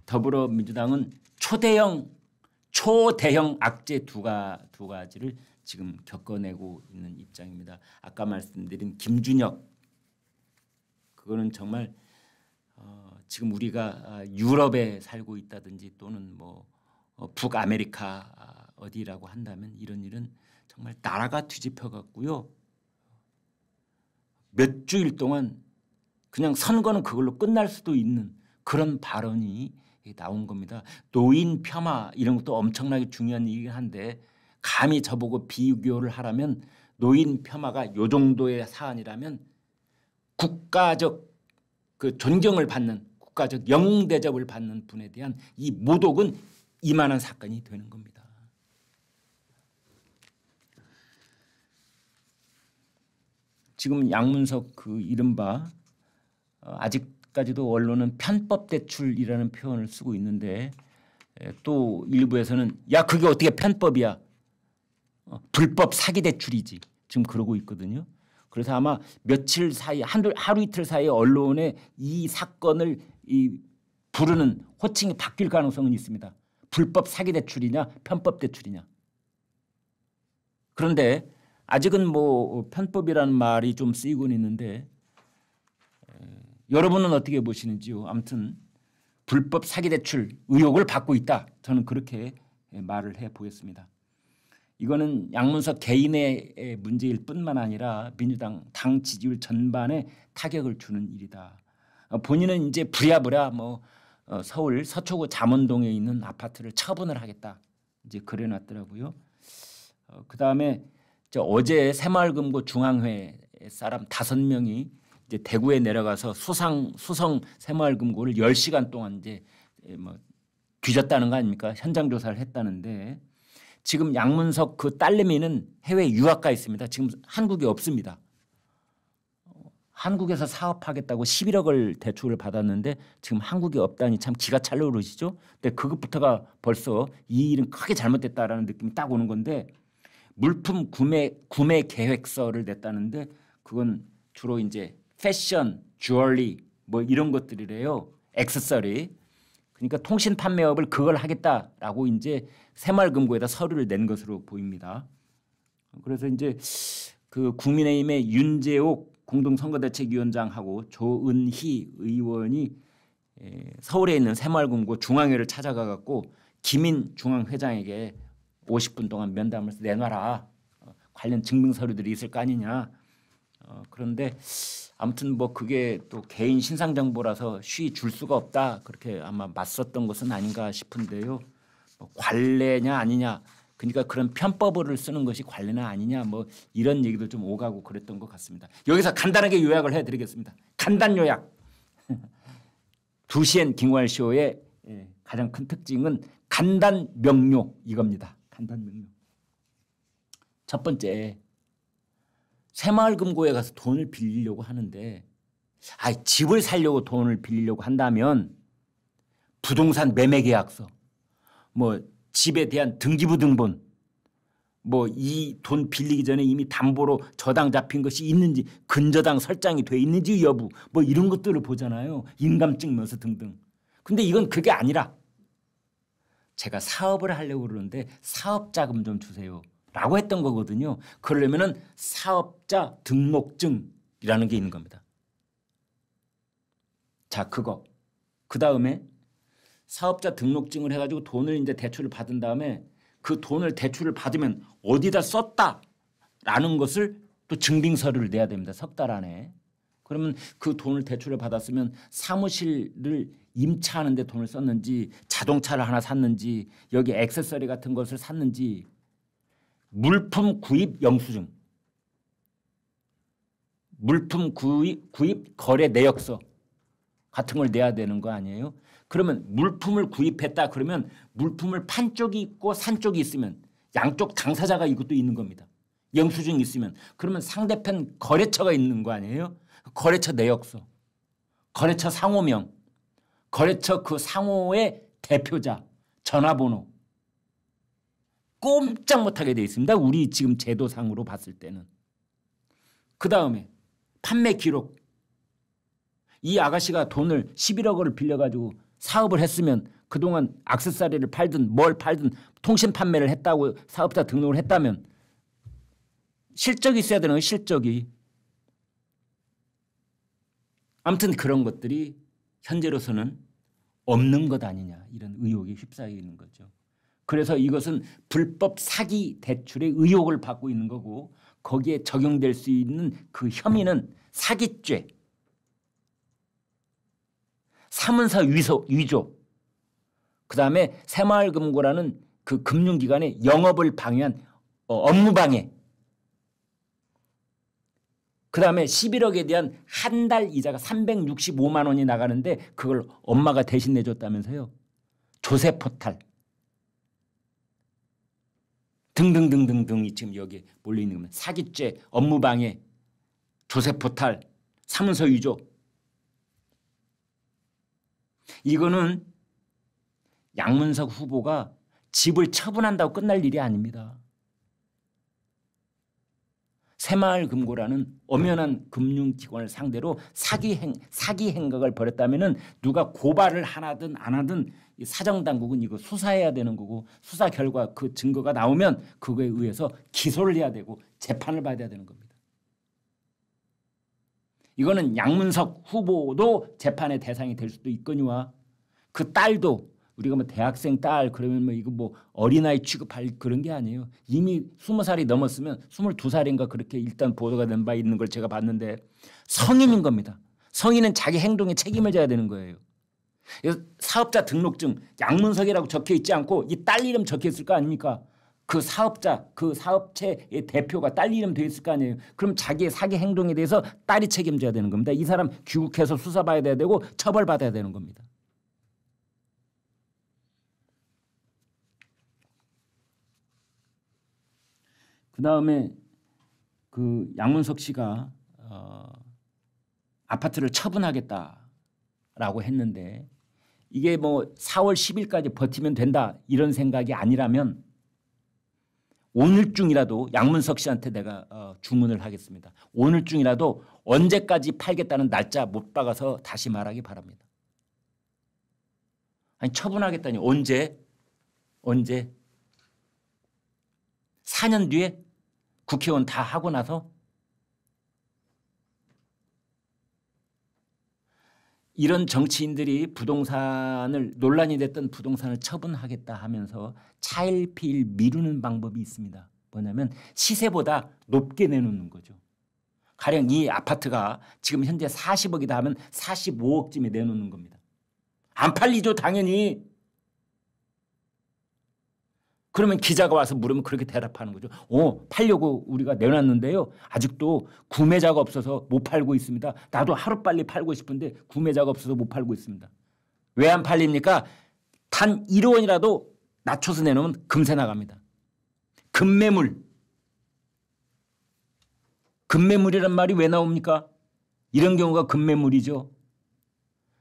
더불어민주당은 초대형 악재 두 가지를 지금 겪어내고 있는 입장입니다. 아까 말씀드린 김준혁, 그거는 정말 지금 우리가 유럽에 살고 있다든지 또는 뭐 북아메리카 어디라고 한다면 이런 일은 정말 나라가 뒤집혀 갖고요. 몇 주일 동안 그냥 선거는 그걸로 끝날 수도 있는 그런 발언이 나온 겁니다. 노인 폄하 이런 것도 엄청나게 중요한 얘기긴 한데 감히 저보고 비교를 하라면 노인 폄하가 요 정도의 사안이라면 국가적 그 존경을 받는 국가적 영웅 대접을 받는 분에 대한 이 모독은 이만한 사건이 되는 겁니다. 지금 양문석 그 이른바 아직까지도 언론은 편법 대출이라는 표현을 쓰고 있는데 또 일부에서는 야 그게 어떻게 편법이야. 불법 사기 대출이지. 지금 그러고 있거든요. 그래서 아마 며칠 사이 하루 이틀 사이에 언론에 이 사건을 부르는 호칭이 바뀔 가능성은 있습니다. 불법 사기 대출이냐 편법 대출이냐. 그런데 아직은 뭐 편법이라는 말이 좀 쓰이고는 있는데 여러분은 어떻게 보시는지요? 아무튼 불법 사기 대출 의혹을 받고 있다. 저는 그렇게 말을 해보겠습니다. 이거는 양문석 개인의 문제일 뿐만 아니라 민주당 당 지지율 전반에 타격을 주는 일이다. 본인은 이제 부랴부랴 뭐 서울 서초구 잠원동에 있는 아파트를 처분을 하겠다. 이제 그래놨더라고요. 그다음에 어제 새마을금고 중앙회 사람 5명이 이제 대구에 내려가서 수성 새마을금고를 10시간 동안 이제 뭐 뒤졌다는 거 아닙니까? 현장 조사를 했다는데 지금 양문석 그 딸내미는 해외 유학 가 있습니다. 지금 한국에 없습니다. 한국에서 사업하겠다고 11억을 대출을 받았는데 지금 한국에 없다니 참 기가 찰려 그러시죠. 근데 그것부터가 벌써 이 일은 크게 잘못됐다라는 느낌이 딱 오는 건데 물품 구매 계획서를 냈다는데 그건 주로 이제 패션, 주얼리 뭐 이런 것들이래요. 액세서리. 그러니까 통신 판매업을 그걸 하겠다라고 이제 새마을금고에다 서류를 낸 것으로 보입니다. 그래서 이제 그 국민의힘의 윤재옥 공동선거대책위원장하고 조은희 의원이 서울에 있는 새마을금고 중앙회를 찾아가 갖고 김인 중앙회장에게 50분 동안 면담을 해서 내놔라. 관련 증명 서류들이 있을 거 아니냐. 그런데 아무튼 뭐 그게 또 개인 신상 정보라서 쉬 줄 수가 없다. 그렇게 아마 맞섰던 것은 아닌가 싶은데요. 뭐 관례냐 아니냐. 그러니까 그런 편법어를 쓰는 것이 관례나 아니냐 뭐 이런 얘기도 좀 오가고 그랬던 것 같습니다. 여기서 간단하게 요약을 해드리겠습니다. 간단 요약. 2시엔 김관쇼의 가장 큰 특징은 간단 명료 이겁니다. 간단 명료. 첫 번째 새마을금고에 가서 돈을 빌리려고 하는데 집을 살려고 돈을 빌리려고 한다면 부동산 매매 계약서 뭐 집에 대한 등기부 등본 뭐 이 돈 빌리기 전에 이미 담보로 저당 잡힌 것이 있는지 근저당 설정이 돼 있는지 여부 뭐 이런 것들을 보잖아요. 인감증명서 등등. 근데 이건 그게 아니라 제가 사업을 하려고 그러는데 사업자금 좀 주세요 라고 했던 거거든요. 그러려면은 사업자 등록증이라는 게 있는 겁니다. 자, 그거. 그 다음에 사업자 등록증을 해가지고 돈을 이제 대출을 받은 다음에 그 돈을 대출을 받으면 어디다 썼다라는 것을 또 증빙서류를 내야 됩니다. 3달 안에. 그러면 그 돈을 대출을 받았으면 사무실을 임차하는 데 돈을 썼는지 자동차를 하나 샀는지 여기 액세서리 같은 것을 샀는지 물품 구입 영수증 물품 구입 거래 내역서 같은 걸 내야 되는 거 아니에요? 그러면 물품을 구입했다 그러면 물품을 판 쪽이 있고 산 쪽이 있으면 양쪽 당사자가 이것도 있는 겁니다. 영수증이 있으면 그러면 상대편 거래처가 있는 거 아니에요? 거래처 내역서, 거래처 상호명, 거래처 그 상호의 대표자, 전화번호 꼼짝 못하게 돼 있습니다. 우리 지금 제도상으로 봤을 때는. 그다음에 판매 기록. 이 아가씨가 돈을 11억을 빌려가지고 사업을 했으면 그동안 액세서리를 팔든 뭘 팔든 통신 판매를 했다고 사업자 등록을 했다면 실적이 있어야 되는 거예요. 실적이. 아무튼 그런 것들이 현재로서는 없는 것 아니냐 이런 의혹에 휩싸여 있는 거죠. 그래서 이것은 불법 사기 대출의 의혹을 받고 있는 거고 거기에 적용될 수 있는 그 혐의는 사기죄, 사문서 위조, 그다음에 새마을금고라는 그 금융기관의 영업을 방해한 업무방해, 그다음에 11억에 대한 한 달 이자가 365만 원이 나가는데 그걸 엄마가 대신 내줬다면서요. 조세포탈 등등등등등이 지금 여기에 몰려있는 겁니다. 사기죄, 업무방해, 조세포탈, 사문서 위조. 이거는 양문석 후보가 집을 처분한다고 끝날 일이 아닙니다. 새마을금고라는 엄연한 금융기관을 상대로 사기 행각을 벌였다면 누가 고발을 하든 안 하든 사정당국은 이거 수사해야 되는 거고 수사 결과 그 증거가 나오면 그거에 의해서 기소를 해야 되고 재판을 받아야 되는 겁니다. 이거는 양문석 후보도 재판의 대상이 될 수도 있거니와 그 딸도 우리가 뭐 대학생 딸 그러면 뭐 이거 뭐 어린아이 취급할 그런 게 아니에요. 이미 20살이 넘었으면 22살인가 그렇게 일단 보도가 된 바 있는 걸 제가 봤는데 성인인 겁니다. 성인은 자기 행동에 책임을 져야 되는 거예요. 사업자 등록증 양문석이라고 적혀 있지 않고 이 딸 이름 적혀 있을 거 아닙니까? 그 사업자, 그 사업체의 대표가 딸 이름 되어 있을 거 아니에요. 그럼 자기의 사기 행동에 대해서 딸이 책임져야 되는 겁니다. 이 사람 귀국해서 수사받아야 되고 처벌받아야 되는 겁니다. 그다음에 그 양문석 씨가 아파트를 처분하겠다라고 했는데 이게 뭐 4월 10일까지 버티면 된다 이런 생각이 아니라면 오늘 중이라도 양문석 씨한테 내가 주문을 하겠습니다. 오늘 중이라도 언제까지 팔겠다는 날짜 못 박아서 다시 말하기 바랍니다. 아니 처분하겠다니 언제? 4년 뒤에 국회의원 다 하고 나서? 이런 정치인들이 부동산을 논란이 됐던 부동산을 처분하겠다 하면서 차일피일 미루는 방법이 있습니다. 뭐냐면 시세보다 높게 내놓는 거죠. 가령 이 아파트가 지금 현재 40억이다 하면 45억쯤에 내놓는 겁니다. 안 팔리죠 당연히. 그러면 기자가 와서 물으면 그렇게 대답하는 거죠. 팔려고 우리가 내놨는데요. 아직도 구매자가 없어서 못 팔고 있습니다. 나도 하루빨리 팔고 싶은데 구매자가 없어서 못 팔고 있습니다. 왜 안 팔립니까? 단 1원이라도 낮춰서 내놓으면 금세 나갑니다. 금매물이란 말이 왜 나옵니까? 이런 경우가 금매물이죠.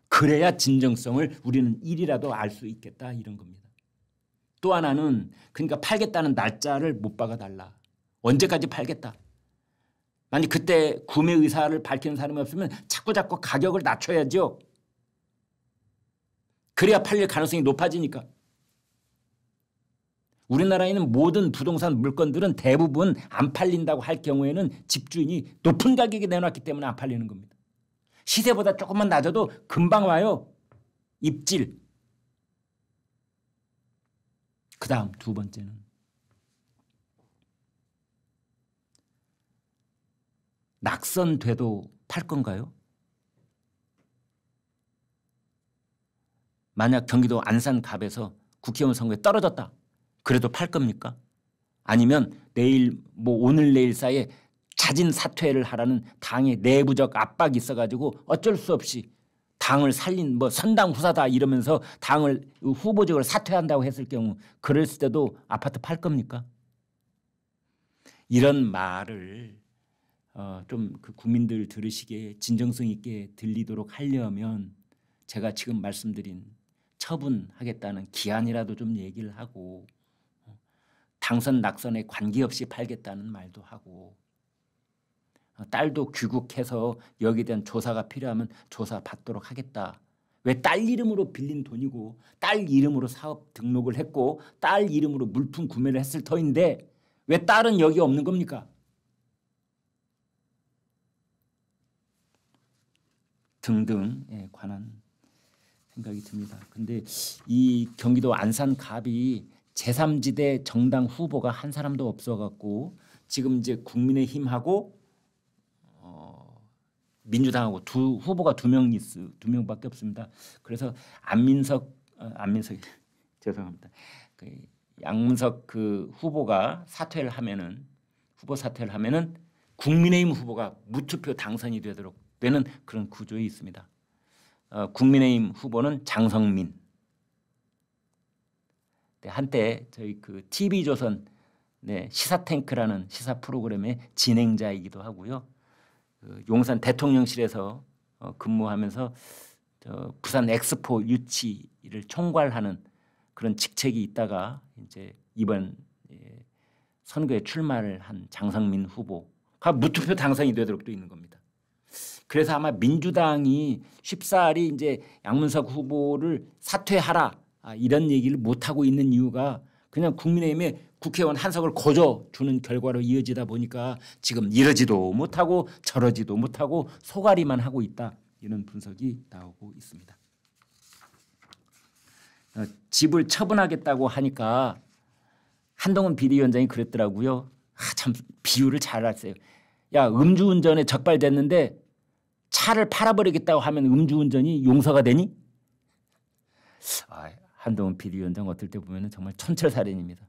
그래야 진정성을 우리는 1이라도 알 수 있겠다 이런 겁니다. 또 하나는 그러니까 팔겠다는 날짜를 못 박아달라. 언제까지 팔겠다. 만약 그때 구매 의사를 밝히는 사람이 없으면 자꾸 가격을 낮춰야죠. 그래야 팔릴 가능성이 높아지니까. 우리나라에는 모든 부동산 물건들은 대부분 안 팔린다고 할 경우에는 집주인이 높은 가격에 내놨기 때문에 안 팔리는 겁니다. 시세보다 조금만 낮아도 금방 와요. 입질. 그 다음 두 번째는 낙선돼도 팔 건가요? 만약 경기도 안산갑에서 국회의원 선거에 떨어졌다. 그래도 팔 겁니까? 아니면 내일 오늘 내일 사이에 자진 사퇴를 하라는 당의 내부적 압박이 있어가지고 어쩔 수 없이 당을 살린 선당 후사다 이러면서 당을 후보직을 사퇴한다고 했을 경우 그랬을 때도 아파트 팔 겁니까? 이런 말을 좀 그 국민들 들으시기에 진정성 있게 들리도록 하려면 제가 지금 말씀드린 처분하겠다는 기한이라도 좀 얘기를 하고 당선 낙선에 관계없이 팔겠다는 말도 하고 딸도 귀국해서 여기에 대한 조사가 필요하면 조사 받도록 하겠다. 왜 딸 이름으로 빌린 돈이고 딸 이름으로 사업 등록을 했고 딸 이름으로 물품 구매를 했을 터인데 왜 딸은 여기 없는 겁니까? 등등에 관한 생각이 듭니다. 근데 이 경기도 안산갑이 제3지대 정당 후보가 한 사람도 없어갖고 지금 이제 국민의힘하고 민주당하고 후보가 두 명밖에 없습니다. 그래서 안민석 죄송합니다. 그 양문석 그 후보가 사퇴를 하면은 국민의힘 후보가 무투표 당선이 되도록 되는 그런 구조에 있습니다. 국민의힘 후보는 장성민. 한때 저희 그 TV조선 시사탱크라는 시사 프로그램의 진행자이기도 하고요. 용산 대통령실에서 근무하면서 부산 엑스포 유치를 총괄하는 그런 직책이 있다가 이제 이번 선거에 출마를 한 장성민 후보가 무투표 당선이 되도록 돼 있는 겁니다. 그래서 아마 민주당이 쉽사리 이제 양문석 후보를 사퇴하라 이런 얘기를 못 하고 있는 이유가 그냥 국민의힘에 국회의원 한석을 거저 주는 결과로 이어지다 보니까 지금 이러지도 못하고 저러지도 못하고 소가리만 하고 있다 이런 분석이 나오고 있습니다. 집을 처분하겠다고 하니까 한동훈 비대위원장이 그랬더라고요. 참 비유를 잘 하세요. 야, 음주운전에 적발됐는데 차를 팔아버리겠다고 하면 음주운전이 용서가 되니? 한동훈 비대위원장 어떨 때 보면 정말 천철살인입니다.